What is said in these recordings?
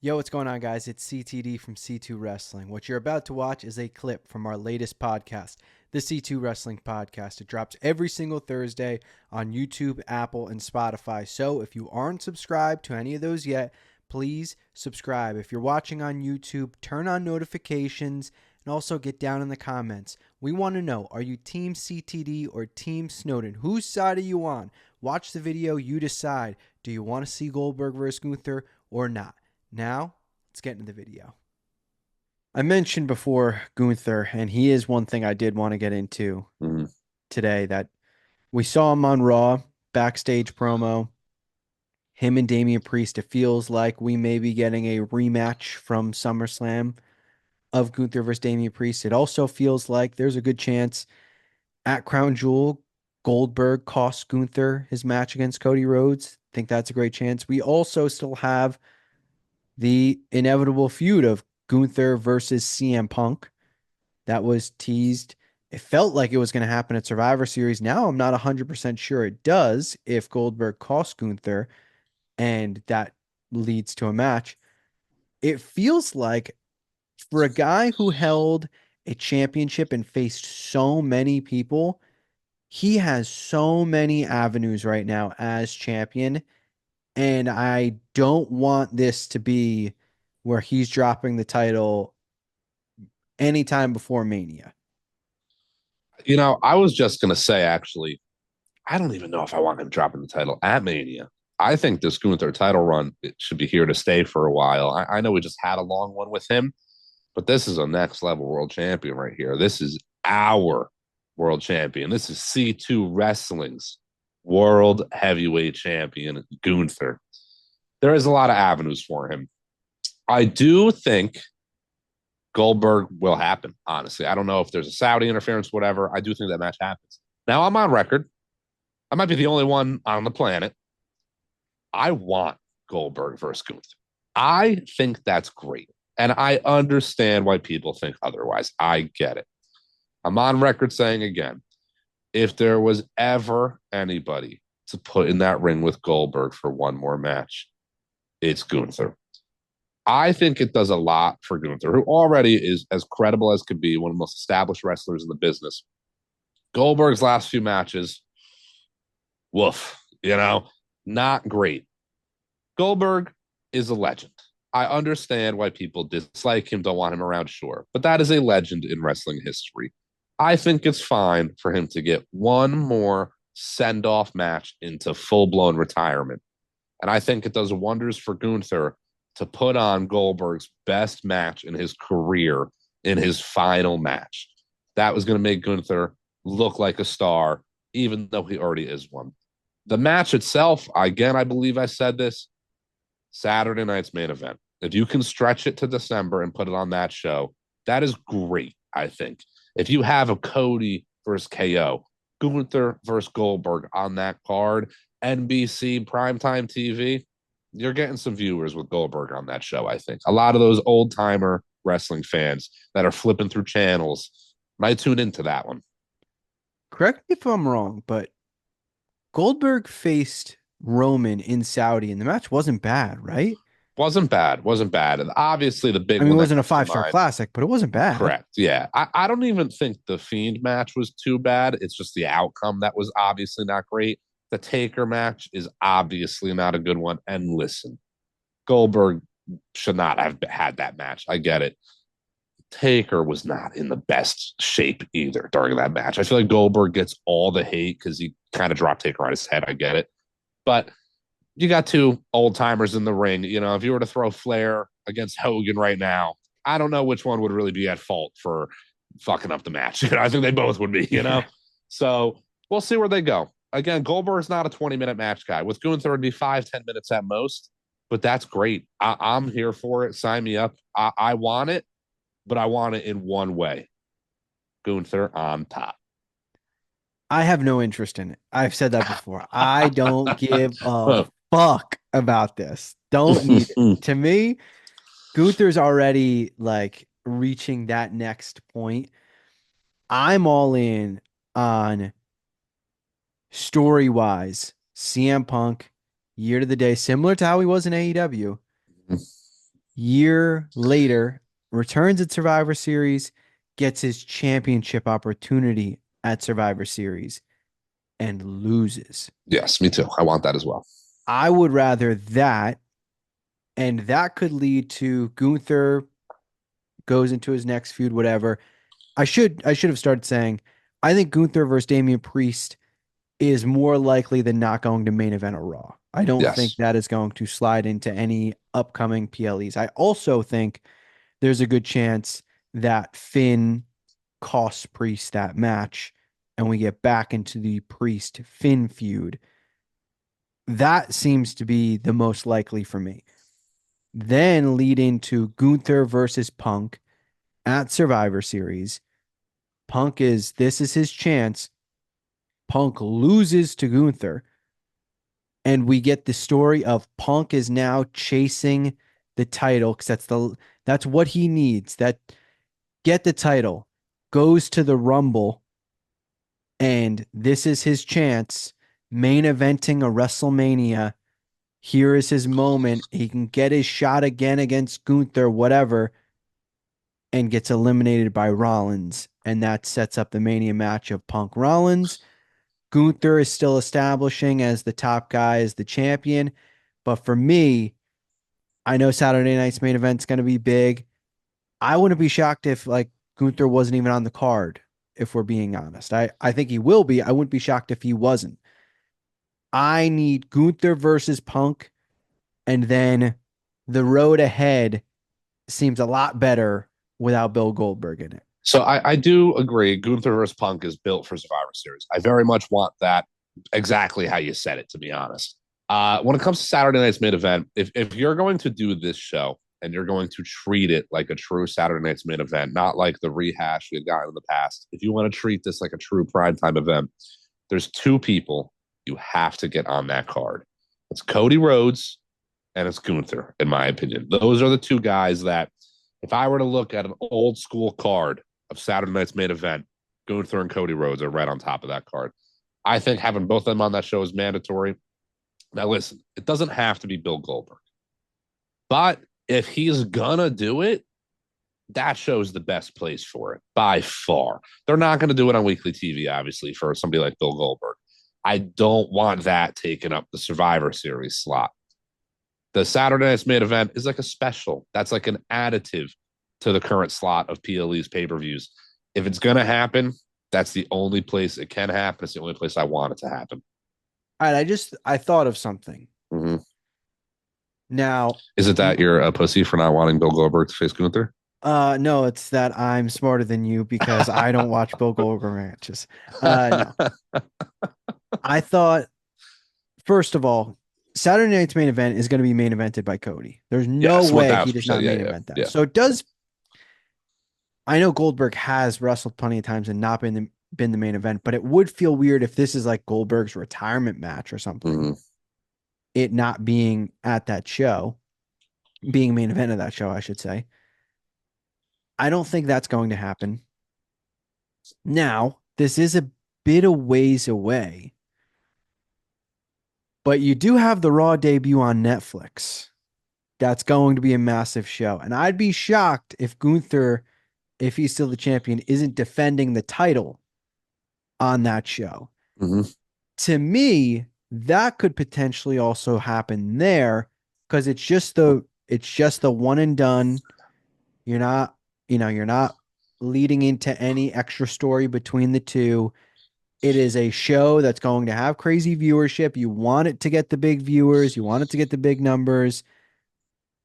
Yo, what's going on, guys? It's CTD from C2 Wrestling. What you're about to watch is a clip from our latest podcast, the C2 Wrestling Podcast. It drops every single Thursday on YouTube, Apple, and Spotify. So if you aren't subscribed to any of those yet, please subscribe. If you're watching on YouTube, turn on notifications and also get down in the comments. We want to know, are you Team CTD or Team Snowden? Whose side are you on? Watch the video, you decide. Do you want to see Goldberg versus Gunther or not? Now, let's get into the video. I mentioned before Gunther, and he is one thing I did want to get into today, that we saw him on Raw, backstage promo, him and Damian Priest. It feels like we may be getting a rematch from SummerSlam of Gunther versus Damian Priest. It also feels like there's a good chance at Crown Jewel, Goldberg costs Gunther his match against Cody Rhodes. Think that's a great chance. We also still have the inevitable feud of Gunther versus CM Punk that was teased. It felt like it was going to happen at Survivor Series. Now I'm not 100% sure it does if Goldberg costs Gunther and that leads to a match. It feels like for a guy who held a championship and faced so many people, he has so many avenues right now as champion. And I don't want this to be where he's dropping the title anytime before Mania. I was just going to say, actually, I don't even know if I want him dropping the title at Mania. I think this Gunther title run it should be here to stay for a while. I know we just had a long one with him, but this is a next level world champion right here. This is our world champion. This is C2 Wrestling's world heavyweight champion, Gunther. There is a lot of avenues for him. I do think Goldberg will happen, honestly. I don't know if there's a Saudi interference, whatever. I do think that match happens. Now, I'm on record. I might be the only one on the planet. I want Goldberg versus Gunther. I think that's great. And I understand why people think otherwise. I get it. I'm on record saying again, if there was ever anybody to put in that ring with Goldberg for one more match, it's Gunther. I think it does a lot for Gunther, who already is as credible as could be, one of the most established wrestlers in the business. Goldberg's last few matches, woof, not great. Goldberg is a legend. I understand why people dislike him, don't want him around, sure, but that is a legend in wrestling history. I think it's fine for him to get one more send off match into full blown retirement. And I think it does wonders for Gunther to put on Goldberg's best match in his career in his final match. That was going to make Gunther look like a star, even though he already is one. The match itself, again, I believe I said this, Saturday night's main event. If you can stretch it to December and put it on that show, that is great, I think. If you have a Cody versus KO, Gunther versus Goldberg on that card, NBC primetime TV, you're getting some viewers with Goldberg on that show, I think. A lot of those old timer wrestling fans that are flipping through channels might tune into that one. Correct me if I'm wrong, but Goldberg faced Roman in Saudi, and the match wasn't bad, right? Wasn't bad. Wasn't bad. And obviously, the I big mean, it one that wasn't a comes to five-star mind. classic, but it wasn't bad. Correct. Yeah. I don't even think the Fiend match was too bad. It's just the outcome that was obviously not great. The Taker match is obviously not a good one. And listen, Goldberg should not have had that match. I get it. Taker was not in the best shape either during that match. I feel like Goldberg gets all the hate because he kind of dropped Taker on his head. I get it. But you got two old timers in the ring. If you were to throw Flair against Hogan right now, I don't know which one would really be at fault for fucking up the match. I think they both would be, Yeah. So we'll see where they go. Again, Goldberg's not a 20-minute match guy. With Gunther, it'd be 5-10 minutes at most, but that's great. I'm here for it. Sign me up. I want it, but I want it in one way. Gunther on top. I have no interest in it. I've said that before. I don't give a fuck about this. Don't need it. To me, Gunther's already like reaching that next point. I'm all in on story wise, CM Punk, year to the day, similar to how he was in AEW. year later, returns at Survivor Series, gets his championship opportunity at Survivor Series, and loses. Yes, me too. I want that as well. I would rather that, and that could lead to Gunther goes into his next feud, whatever. I should have started saying I think Gunther versus Damian Priest is more likely than not going to main event a Raw. I don't think Yes. that is going to slide into any upcoming PLEs. I also think there's a good chance that Finn costs Priest that match and we get back into the Priest Finn feud. That seems to be the most likely for me. Then lead into Gunther versus Punk at Survivor Series. This is his chance. Punk loses to Gunther, and we get the story of Punk is now chasing the title because that's what he needs. That get the title, goes to the Rumble, and this is his chance. Main eventing a WrestleMania. Here is his moment. He can get his shot again against Gunther, whatever, and gets eliminated by Rollins. And that sets up the Mania match of Punk Rollins. Gunther is still establishing as the top guy, as the champion. But for me, I know Saturday night's main event's going to be big. I wouldn't be shocked if like Gunther wasn't even on the card, if we're being honest. I think he will be. I wouldn't be shocked if he wasn't. I need Gunther versus Punk, and then the road ahead seems a lot better without Bill Goldberg in it. So I do agree. Gunther versus Punk is built for Survivor Series. I very much want that exactly how you said it, to be honest. When it comes to Saturday night's main event, if you're going to do this show and you're going to treat it like a true Saturday night's main event, not like the rehash we had gotten in the past, if you want to treat this like a true primetime event, there's two people you have to get on that card. It's Cody Rhodes and it's Gunther, in my opinion. Those are the two guys that, if I were to look at an old school card of Saturday night's main event, Gunther and Cody Rhodes are right on top of that card. I think having both of them on that show is mandatory. Now, listen, it doesn't have to be Bill Goldberg, but if he's gonna do it, that show's the best place for it by far. They're not going to do it on weekly TV, obviously, for somebody like Bill Goldberg. I don't want that taking up the Survivor Series slot. The Saturday night's main event is like a special. That's like an additive to the current slot of PLE's pay-per-views. If it's going to happen, that's the only place it can happen. It's the only place I want it to happen. All right, I thought of something. Mm-hmm. Now, is it that you're a pussy for not wanting Bill Goldberg to face Gunther? No, it's that I'm smarter than you because I don't watch Bill Goldberg matches. No, I thought first of all, Saturday night's main event is going to be main evented by Cody. There's no way he does not main event that. Yeah. So it does. I know Goldberg has wrestled plenty of times and not been the main event, but it would feel weird if this is like Goldberg's retirement match or something. Mm-hmm. It not being at that show, being main event of that show, I should say. I don't think that's going to happen. Now, this is a bit of ways away, but you do have the Raw debut on Netflix. That's going to be a massive show. And I'd be shocked if Gunther, if he's still the champion, isn't defending the title on that show. Mm-hmm. To me, that could potentially also happen there because it's just the one and done. You're not leading into any extra story between the two. It is a show that's going to have crazy viewership. You want it to get the big viewers. You want it to get the big numbers.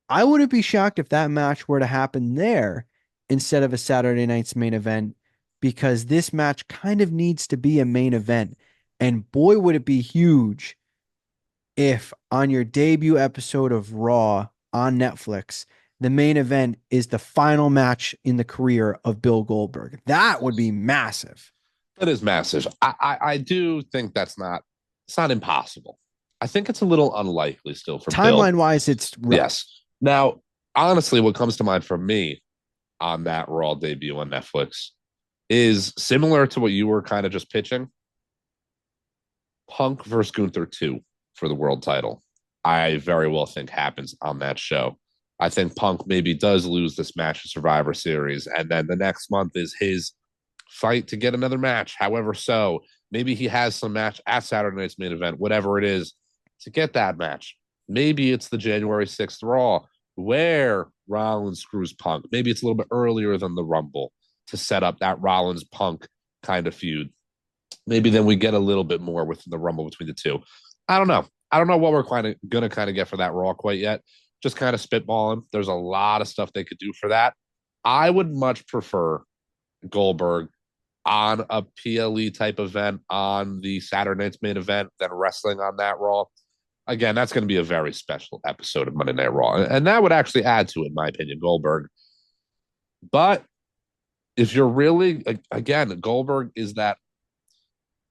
I wouldn't be shocked if that match were to happen there instead of a Saturday night's main event because this match kind of needs to be a main event. And boy, would it be huge if on your debut episode of Raw on Netflix, the main event is the final match in the career of Bill Goldberg. That would be massive. That is massive. I do think it's not impossible. I think it's a little unlikely still for timeline wise. It's rough. Yes. Now, honestly, what comes to mind for me on that Raw debut on Netflix is similar to what you were kind of just pitching. Punk versus Gunther 2 for the world title. I very well think happens on that show. I think Punk maybe does lose this match in Survivor Series, and then the next month is his fight to get another match. However, so maybe he has some match at Saturday night's main event, whatever it is, to get that match. Maybe it's the January 6th Raw where Rollins screws Punk. Maybe it's a little bit earlier than the Rumble to set up that Rollins Punk kind of feud. Maybe then we get a little bit more within the Rumble between the two. I don't know. I don't know what we're gonna kind of get for that Raw quite yet. Just kind of spitballing. There's a lot of stuff they could do for that. I would much prefer Goldberg on a PLE type event on the Saturday night's main event than wrestling on that Raw. Again, that's going to be a very special episode of Monday Night Raw. And that would actually add to it, in my opinion, Goldberg. But if you're really, again, Goldberg is that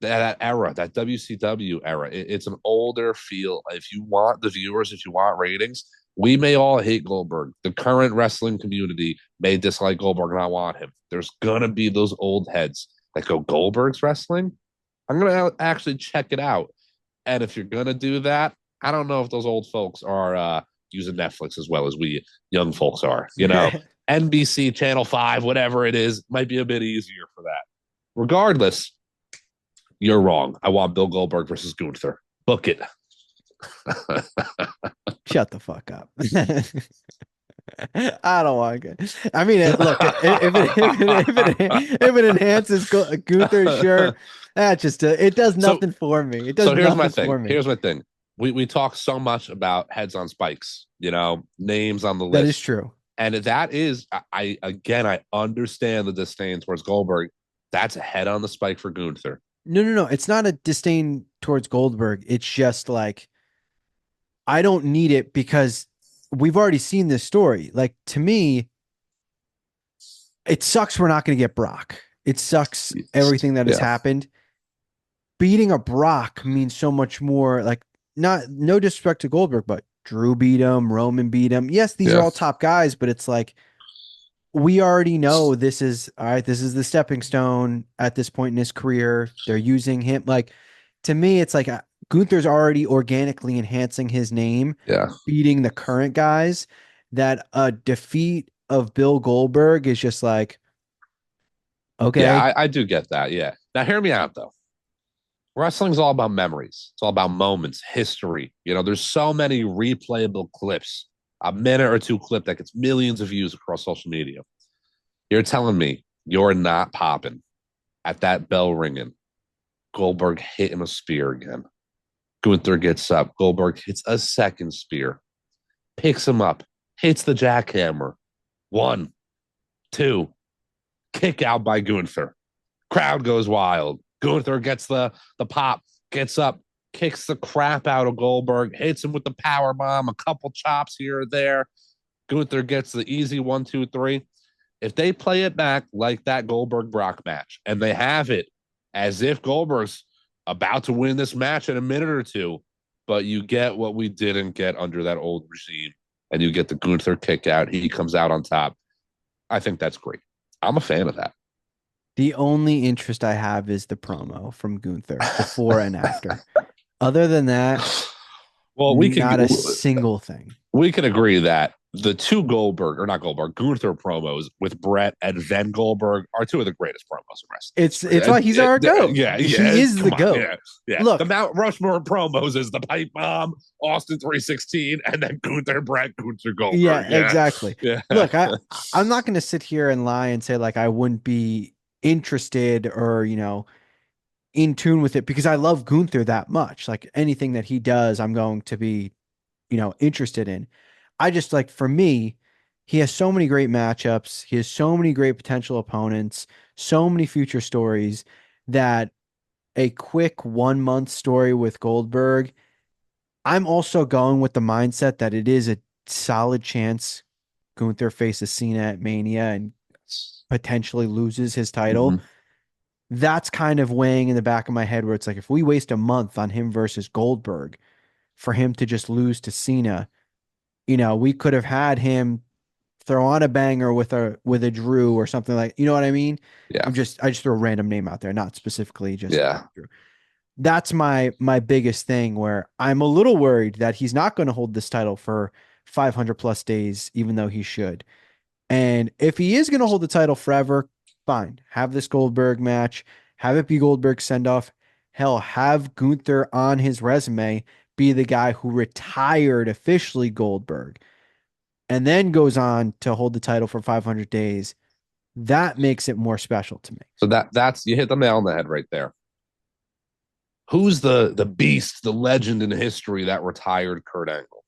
era, that WCW era. It's an older feel. If you want the viewers, if you want ratings, we may all hate Goldberg. The current wrestling community may dislike Goldberg and not want him. There's gonna be those old heads that go, Goldberg's wrestling? I'm gonna actually check it out. And if you're gonna do that, I don't know if those old folks are using Netflix as well as we young folks are. NBC, Channel 5, whatever it is, might be a bit easier for that. Regardless, you're wrong. I want Bill Goldberg versus Gunther. Book it. Shut the fuck up. I don't want it. I mean, look, if it enhances Gunther, sure. That just it does nothing for me. It does so here's nothing my thing. for me. Here's my thing. We talk so much about heads on spikes, names on the list. That is true. And that is, I understand the disdain towards Goldberg. That's a head on the spike for Gunther. No. It's not a disdain towards Goldberg. It's just like, I don't need it because we've already seen this story. Like, to me, it sucks we're not going to get Brock. It sucks everything that has happened. Beating a Brock means so much more. Like, no disrespect to Goldberg, but Drew beat him, Roman beat him. Yes, these are all top guys, but it's like, we already know this is all right. This is the stepping stone at this point in his career. They're using him. Like, to me, it's like Gunther's already organically enhancing his name, beating the current guys. That a defeat of Bill Goldberg is just like, okay. Yeah, I do get that. Yeah. Now, hear me out, though. Wrestling's all about memories. It's all about moments, history. There's so many replayable clips, a minute or two clip that gets millions of views across social media. You're telling me you're not popping at that bell ringing, Goldberg hitting a spear again. Gunther gets up. Goldberg hits a second spear, picks him up, hits the jackhammer. 1, 2, kick out by Gunther. Crowd goes wild. Gunther gets the pop, gets up, kicks the crap out of Goldberg, hits him with the power bomb, a couple chops here or there. Gunther gets the easy 1, 2, 3. If they play it back like that Goldberg Brock match, and they have it as if Goldberg's about to win this match in a minute or two, but you get what we didn't get under that old regime, and you get the Gunther kick out, he comes out on top. I think that's great. I'm a fan of that. The only interest I have is the promo from Gunther before and after. Other than that, well, not a single thing. We can agree that the two Gunther promos with Brett and then Goldberg are two of the greatest promos in wrestling. It's why he's our GOAT. Yeah, he is the GOAT. Yeah. Look, the Mount Rushmore promos is the pipe bomb, Austin 316, and then Brett, Goldberg. Yeah, exactly. Yeah. Look, I'm not going to sit here and lie and say like I wouldn't be interested or in tune with it because I love Gunther that much. Like, anything that he does, I'm going to be interested in. I just, like, for me, he has so many great matchups. He has so many great potential opponents, so many future stories that a quick 1 month story with Goldberg, I'm also going with the mindset that it is a solid chance Gunther faces Cena at Mania and potentially loses his title. Mm-hmm. That's kind of weighing in the back of my head where it's like, if we waste a month on him versus Goldberg for him to just lose to Cena, we could have had him throw on a banger with a Drew or something like, you know what I mean? Yeah. I just throw a random name out there, not specifically just Drew. That's my biggest thing where I'm a little worried that he's not going to hold this title for 500 plus days, even though he should. And if he is going to hold the title forever, fine. Have this Goldberg match, have it be Goldberg's send off. Hell, have Gunther on his resume be the guy who retired officially Goldberg and then goes on to hold the title for 500 days. That makes it more special to me. So that's you hit the nail on the head right there. Who's the beast, the legend in history that retired Kurt Angle?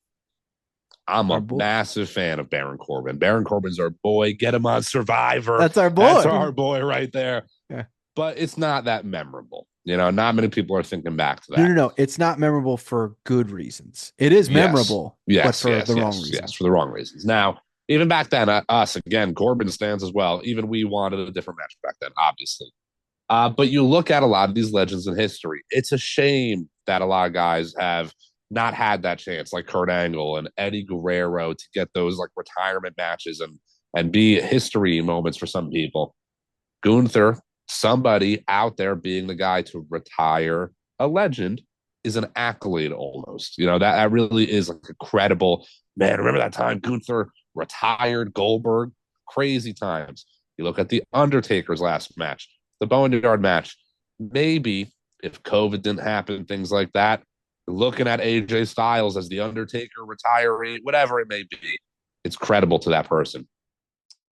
I'm Our a boy. massive fan of Baron Corbin. Baron Corbin's our boy. Get him on Survivor. That's our boy. That's our boy right there. Yeah. But it's not that memorable. Not many people are thinking back to that. No. It's not memorable for good reasons. It is memorable, but for the wrong reasons. Yes, for the wrong reasons. Now, even back then, us, again, Corbin stands as well. Even we wanted a different match back then, obviously. But you look at a lot of these legends in history. It's a shame that a lot of guys have not had that chance, like Kurt Angle and Eddie Guerrero, to get those like retirement matches and be history moments for some people. Gunther, somebody out there being the guy to retire a legend, is an accolade almost. That really is like a credible man. Remember that time Gunther retired Goldberg? Crazy times. You look at the Undertaker's last match, the Boneyard match. Maybe if COVID didn't happen, things like that, looking at AJ Styles as the Undertaker retiree, whatever it may be, it's credible to that person.